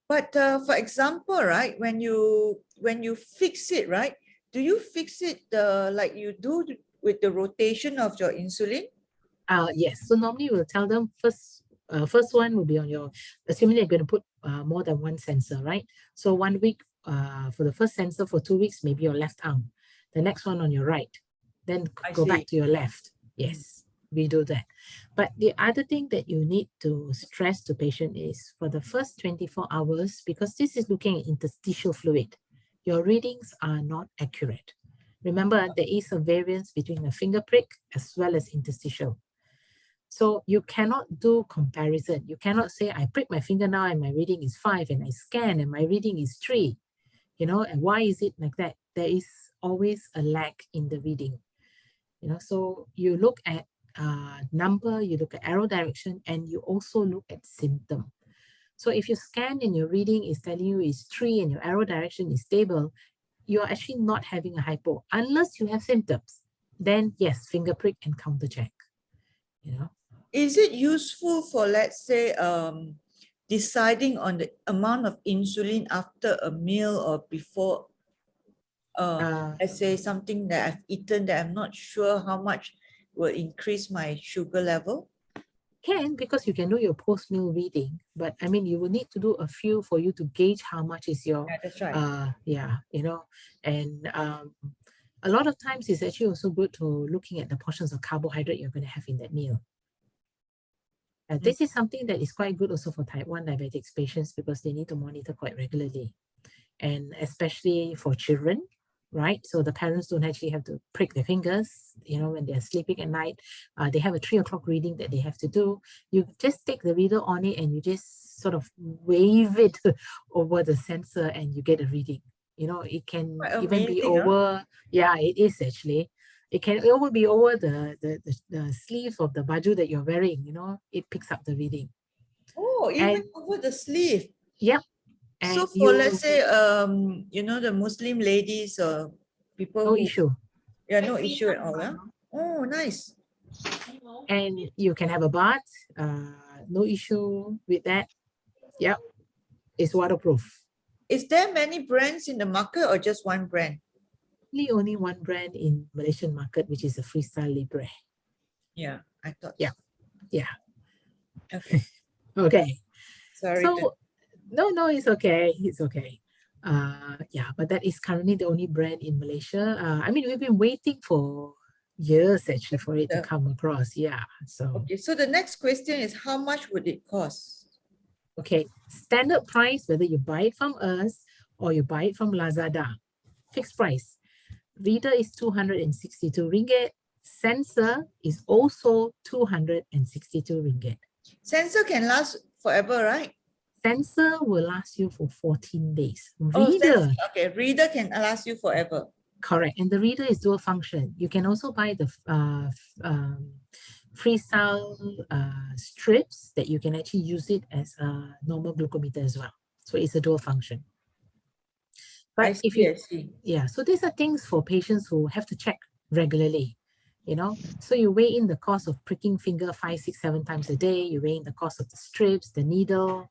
[SPEAKER 1] But for example, right, when you fix it, right, do you fix it like you do with the rotation of your insulin?
[SPEAKER 2] Yes. So normally we'll tell them first one will be on your, assuming they're going to put more than one sensor, right? So 1 week for the first sensor, for 2 weeks, maybe your left arm. The next one on your right. Then go back to your left. Yes, we do that. But the other thing that you need to stress to patient is for the first 24 hours, because this is looking at interstitial fluid, your readings are not accurate. Remember, there is a variance between the finger prick as well as interstitial. So you cannot do comparison. You cannot say, I prick my finger now and my reading is 5, and I scan and my reading is 3. You know, and why is it like that? There is always a lag in the reading. You know, so you look at number, you look at arrow direction, and you also look at symptom. So if you scan and your reading is telling you is 3 and your arrow direction is stable, you're actually not having a hypo unless you have symptoms. Then yes, finger prick and counter check. You know,
[SPEAKER 1] is it useful for, let's say, deciding on the amount of insulin after a meal or before? Let's say something that I've eaten that I'm not sure how much will increase my sugar level.
[SPEAKER 2] Can, because you can do your post-meal reading, but I mean, you will need to do a few for you to gauge how much is your,
[SPEAKER 1] that's right.
[SPEAKER 2] You know, and a lot of times it's actually also good to looking at the portions of carbohydrate you're going to have in that meal. This is something that is quite good also for type 1 diabetics patients because they need to monitor quite regularly, and especially for children, right? So the parents don't actually have to prick their fingers, you know, when they're sleeping at night. They have a 3 o'clock reading that they have to do. You just take the reader on it and you just sort of wave it over the sensor and you get a reading. You know, it can even be over. Yeah, it is actually. It can even be over the sleeve of the baju that you're wearing, you know, it picks up the reading.
[SPEAKER 1] Oh, even over the sleeve.
[SPEAKER 2] Yep.
[SPEAKER 1] And so for, let's say, you know, the Muslim ladies or people
[SPEAKER 2] no issue.
[SPEAKER 1] Yeah, no issue at all. Yeah? Oh, nice.
[SPEAKER 2] And you can have a bath, no issue with that. Yep, it's waterproof.
[SPEAKER 1] Is there many brands in the market or just one brand?
[SPEAKER 2] Only one brand in Malaysian market, which is a Freestyle Libre.
[SPEAKER 1] Yeah, I thought.
[SPEAKER 2] Yeah, yeah.
[SPEAKER 1] Okay.
[SPEAKER 2] Okay.
[SPEAKER 1] Sorry.
[SPEAKER 2] So, no, it's okay. It's okay. Yeah, but that is currently the only brand in Malaysia. I mean, we've been waiting for years actually for it to
[SPEAKER 1] Yeah.
[SPEAKER 2] come across. Yeah. So,
[SPEAKER 1] Okay, so the next question is how much would it cost?
[SPEAKER 2] okay, standard price, whether you buy it from us or you buy it from Lazada, fixed price. Reader is 262 ringgit. Sensor is also 262 ringgit.
[SPEAKER 1] Sensor can last forever, right?
[SPEAKER 2] Sensor will last you for 14 days.
[SPEAKER 1] Oh,
[SPEAKER 2] Reader,
[SPEAKER 1] okay, reader can last you forever.
[SPEAKER 2] correct. And the reader is dual function. You can also buy the freestyle strips that you can actually use it as a normal glucometer as well. So it's a dual function. But if you,
[SPEAKER 1] I see.
[SPEAKER 2] yeah, so these are things for patients who have to check regularly, you know. So you weigh in the cost of pricking finger 5, 6, 7 times a day. You weigh in the cost of the strips, the needle.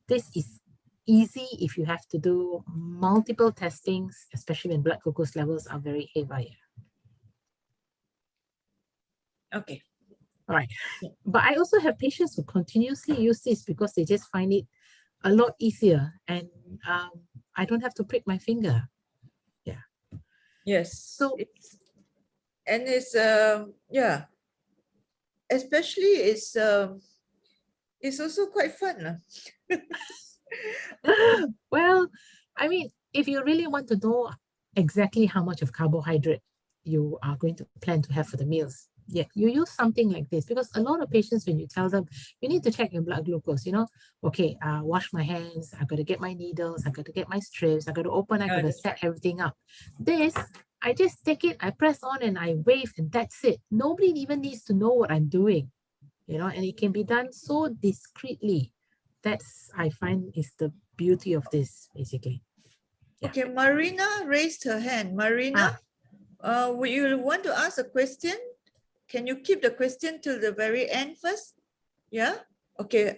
[SPEAKER 2] This is easy if you have to do multiple testings, especially when blood glucose levels are very haywire.
[SPEAKER 1] Okay.
[SPEAKER 2] All right. But I also have patients who continuously use this because they just find it a lot easier, and I don't have to prick my finger. Yeah.
[SPEAKER 1] Yes.
[SPEAKER 2] So
[SPEAKER 1] it's yeah. Especially it's also quite fun.
[SPEAKER 2] well, I mean, if you really want to know exactly how much of carbohydrate you are going to plan to have for the meals, yeah, you use something like this, because a lot of patients, when you tell them you need to check your blood glucose, you know, okay, wash my hands, I got to get my needles, I got to get my strips, I got to open, I got to set everything up. This, I just take it, I press on and I wave, and that's it. Nobody even needs to know what I'm doing, you know, and it can be done so discreetly. That's, I find, is the beauty of this, basically. Yeah.
[SPEAKER 1] Okay, Marina raised her hand. Marina, would you want to ask a question? Can you keep the question till the very end first? Yeah? Okay.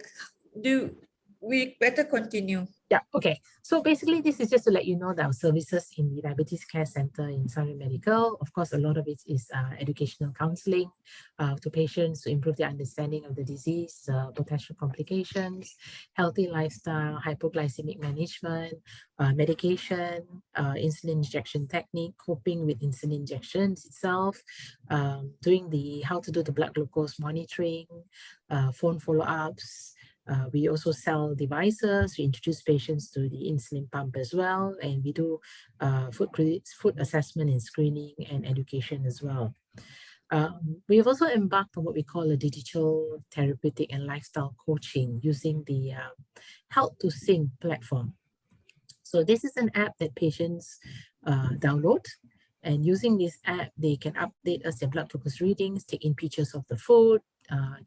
[SPEAKER 1] We better continue?
[SPEAKER 2] Yeah, okay. So basically, this is just to let you know that our services in the Diabetes Care Center in Sunway Medical, of course, a lot of it is educational counseling to patients to improve their understanding of the disease, potential complications, healthy lifestyle, hypoglycemic management, medication, insulin injection technique, coping with insulin injections itself, doing the how to do the blood glucose monitoring, phone follow-ups. We also sell devices. We introduce patients to the insulin pump as well, and we do food assessment and screening and education as well. We have also embarked on what we call a digital therapeutic and lifestyle coaching using the Help to Sing platform. So this is an app that patients download, and using this app, they can update us their blood glucose readings, take in pictures of the food.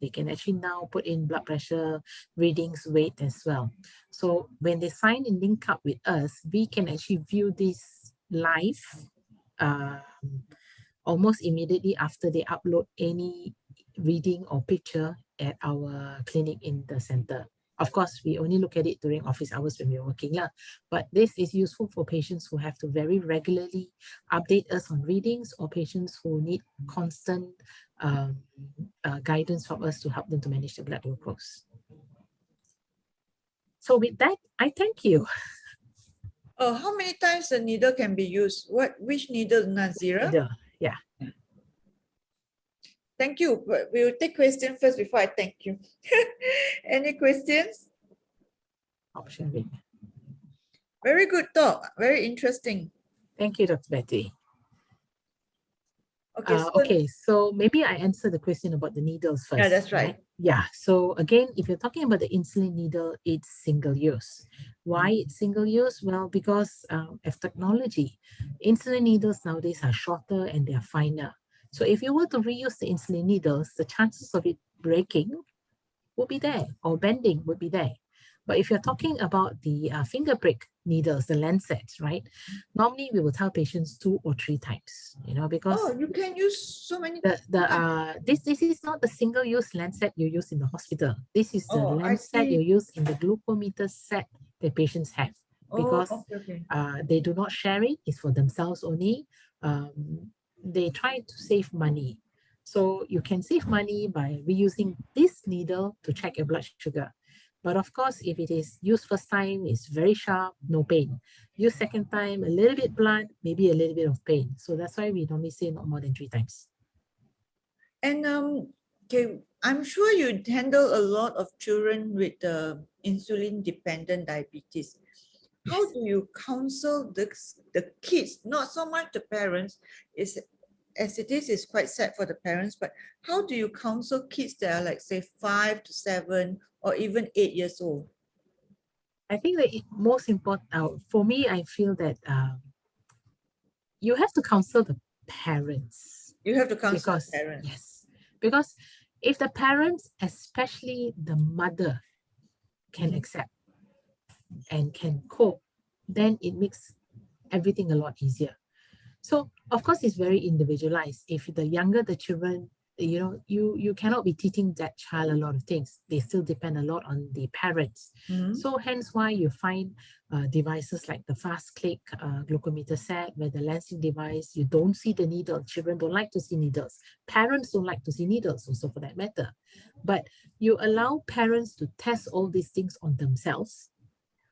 [SPEAKER 2] They can actually now put in blood pressure readings, weight as well. So when they sign and link up with us, we can actually view this live almost immediately after they upload any reading or picture at our clinic in the center. Of course, we only look at it during office hours when we're working, but this is useful for patients who have to very regularly update us on readings, or patients who need constant guidance from us to help them to manage the blood glucose. So with that, I thank you.
[SPEAKER 1] Oh, how many times the needle can be used? Which needle, Nazira?
[SPEAKER 2] Yeah.
[SPEAKER 1] Thank you. We will take questions first before I thank you. Any questions?
[SPEAKER 2] Option B.
[SPEAKER 1] Very good talk. Very interesting.
[SPEAKER 2] Thank you, Dr. Betty.
[SPEAKER 1] Okay.
[SPEAKER 2] Okay, so maybe I answer the question about the needles first.
[SPEAKER 1] Yeah, that's right.
[SPEAKER 2] Yeah, so again, if you're talking about the insulin needle, it's single use. Why it's single use? Well, because of technology, insulin needles nowadays are shorter and they are finer. So if you were to reuse the insulin needles, the chances of it breaking would be there, or bending would be there. But if you're talking about the finger prick needles, the lancets, right? Normally we will tell patients 2 or 3 times, you know, because
[SPEAKER 1] you can use so many.
[SPEAKER 2] This is not the single-use lancet you use in the hospital. This is the lancet you use in the glucometer set that patients have, because they do not share it. It's for themselves only. They try to save money. So you can save money by reusing this needle to check your blood sugar. But of course, if it is used first time, it's very sharp, no pain. Use second time, a little bit blunt, maybe a little bit of pain. So that's why we normally say not more than 3 times.
[SPEAKER 1] And okay, I'm sure you handle a lot of children with insulin-dependent diabetes. How
[SPEAKER 2] Yes.
[SPEAKER 1] do you counsel the kids, not so much the parents, as it is quite sad for the parents, but how do you counsel kids that are like say 5 to 7 or even 8 years old?
[SPEAKER 2] I think that most important, for me, I feel that you have to counsel the parents.
[SPEAKER 1] You have to counsel
[SPEAKER 2] Because,
[SPEAKER 1] the parents.
[SPEAKER 2] yes, because if the parents, especially the mother, can accept and can cope, then it makes everything a lot easier. So of course it's very individualized. If the younger the children, you cannot be teaching that child a lot of things. They still depend a lot on the parents. So hence why you find devices like the fast click glucometer set, where the lancing device, you don't see the needle. Children don't like to see needles. Parents don't like to see needles also, for that matter. But you allow parents to test all these things on themselves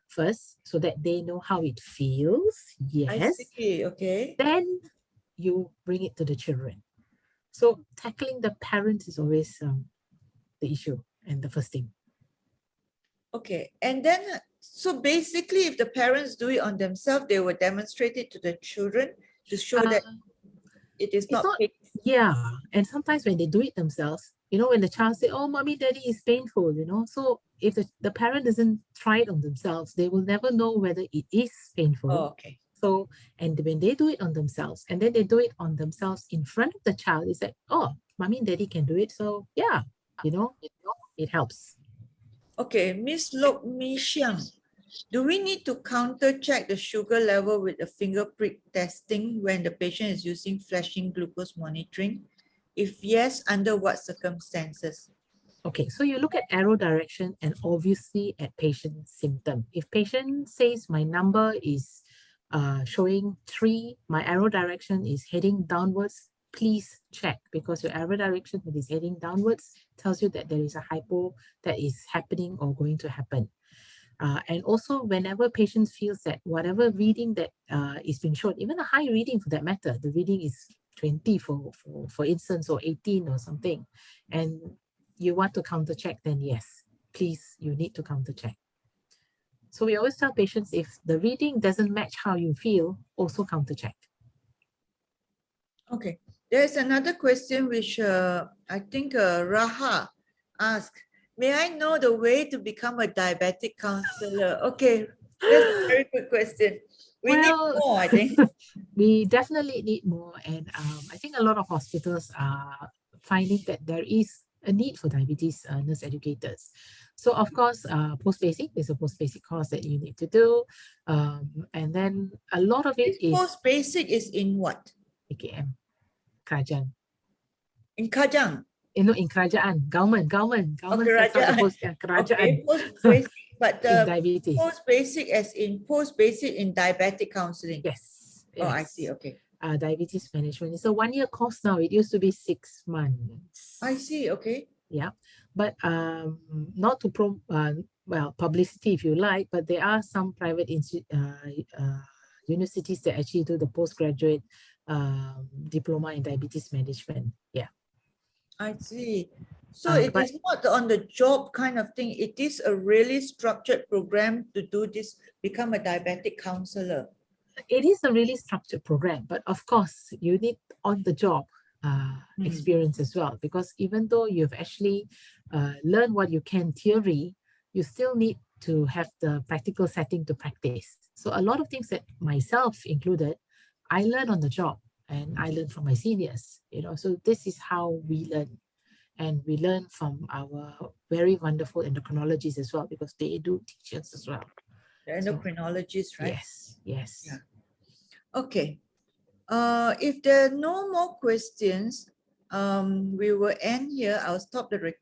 [SPEAKER 2] first, so that they know how it feels. Yes.
[SPEAKER 1] I see, okay.
[SPEAKER 2] Then you bring it to the children. So tackling the parents is always the issue and the first thing.
[SPEAKER 1] Okay, and then so basically if the parents do it on themselves, they will demonstrate it to the children to show that it is not painful.
[SPEAKER 2] Yeah, and sometimes when they do it themselves, when the child say, oh, mommy, daddy, is painful, so if the parent doesn't try it on themselves, they will never know whether it is painful.
[SPEAKER 1] Oh, okay.
[SPEAKER 2] So, and when they do it on themselves, and then they do it on themselves in front of the child, it's like, oh, mommy and daddy can do it. So yeah, it helps.
[SPEAKER 1] Okay, Miss Lok Mi Xiang, do we need to counter check the sugar level with the finger prick testing when the patient is using flashing glucose monitoring? If yes, under what circumstances?
[SPEAKER 2] Okay, so you look at arrow direction and obviously at patient symptom. If patient says my number is showing 3, my arrow direction is heading downwards, please check, because your arrow direction that is heading downwards tells you that there is a hypo that is happening or going to happen. And also whenever patient feels that whatever reading that is being shown, even a high reading for that matter, the reading is 20 for instance, or 18 or something, and you want to counter check, then yes, please, you need to counter check. So we always tell patients, if the reading doesn't match how you feel, also counter check.
[SPEAKER 1] Okay, there's another question which I think Raha asked. May I know the way to become a diabetic counselor? Okay, that's a very good question. We need more, I think.
[SPEAKER 2] We definitely need more, and I think a lot of hospitals are finding that there is a need for diabetes nurse educators. So of course, post-basic is a post-basic course that you need to do, and then a lot of it is
[SPEAKER 1] post-basic is in what?
[SPEAKER 2] AKM, Kerajaan.
[SPEAKER 1] In Kajang?
[SPEAKER 2] In Kerajaan, government sets out the post, Kerajaan.
[SPEAKER 1] Okay, post-basic, but
[SPEAKER 2] in diabetes.
[SPEAKER 1] Post-basic as in post-basic in diabetic counseling.
[SPEAKER 2] Yes.
[SPEAKER 1] Oh, I see. Okay.
[SPEAKER 2] Diabetes management. It's a 1-year course now. It used to be 6 months.
[SPEAKER 1] I see. Okay.
[SPEAKER 2] Yeah, but not to publicity if you like, but there are some private universities that actually do the postgraduate diploma in diabetes management. Yeah.
[SPEAKER 1] I see. So it is not on the job kind of thing. It is a really structured program to do this, become a diabetic counselor.
[SPEAKER 2] It is a really structured program, but of course you need on the job experience as well, because even though you've actually learned what you can theory, you still need to have the practical setting to practice. So a lot of things that myself included, I learned on the job, and I learned from my seniors, so this is how we learn. And we learn from our very wonderful endocrinologists as well, because they do teach us as well.
[SPEAKER 1] The endocrinologists, right?
[SPEAKER 2] Yes, yes.
[SPEAKER 1] Yeah. Okay. If there are no more questions, we will end here. I'll stop the recording.